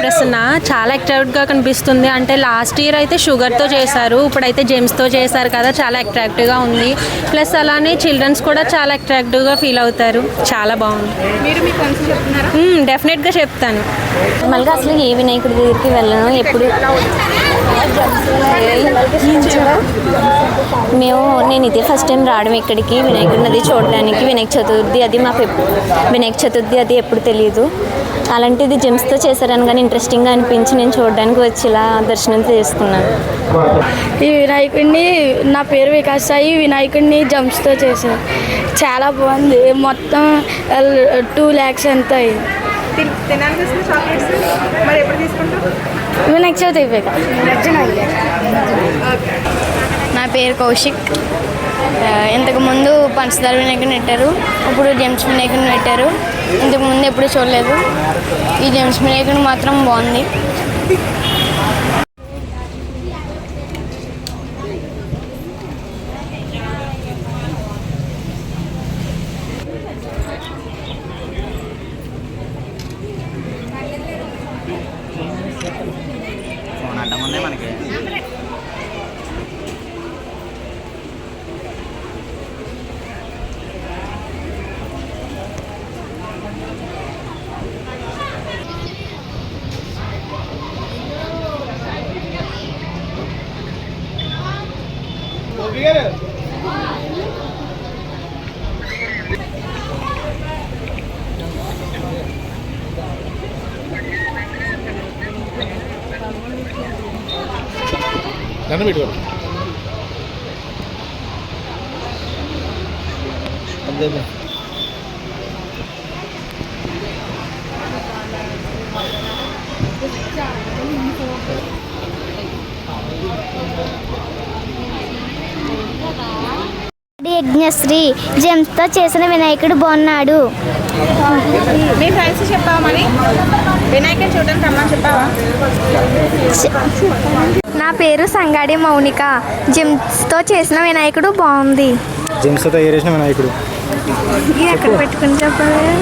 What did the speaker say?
ప్రసన్న చాలా అట్రాక్టివ్గా కనిపిస్తుంది. అంటే లాస్ట్ ఇయర్ అయితే షుగర్తో చేశారు, ఇప్పుడైతే జెమ్స్తో చేశారు కదా, చాలా అట్రాక్టివ్గా ఉంది. ప్లస్ అలానే చిల్డ్రన్స్ కూడా చాలా అట్రాక్టివ్గా ఫీల్ అవుతారు. చాలా బాగుంది. డెఫినెట్గా చెప్తాను. మళ్ళీ అసలు ఏ వినాయకుడి దగ్గరికి వెళ్ళను ఎప్పుడు. నేను ఇదే ఫస్ట్ టైం రావడం ఇక్కడికి వినాయకుడిని అది చూడడానికి. వినాయక చతుర్థి అది ఎప్పుడు తెలియదు. అలాంటిది జెమ్స్తో చేశారని కానీ ఇంట్రెస్టింగ్గా అనిపించి నేను చూడడానికి వచ్చి ఇలా దర్శనం చేసుకున్నాను. ఈ వినాయకుడిని, నా పేరు వికాస్ సాయి, వినాయకుడిని జెమ్స్తో చేశారు. చాలా బాగుంది. మొత్తం 2 lakhs ఎంత అయింది. వినాయక చవితి అయిపోయాక. నా పేరు కౌశిక్. ఇంతకుముందు పంచదార వినాయకుడిని పెట్టారు, ఇప్పుడు జెమ్స్ వినాయకుడిని పెట్టారు. ఇంతకుముందు ఎప్పుడు చూడలేదు. ఈ జెమ్స్ వినాయకుడు మాత్రం బాగుంది. మనకి యజ్ఞశ్రీ జెమ్స్తో చేసిన వినాయకుడు బాగున్నాడు. మీ ఫ్రెండ్స్ చెప్పామని వినాయకుడు చూడడానికి రమ్మని చెప్పావా? నా పేరు సంగాడి మౌనిక. జెమ్స్తో చేసిన వినాయకుడు బాగుంది. జెమ్స్తో తయారు చేసిన వినాయకుడు ఎక్కడ పెట్టుకుని చెప్పాలి.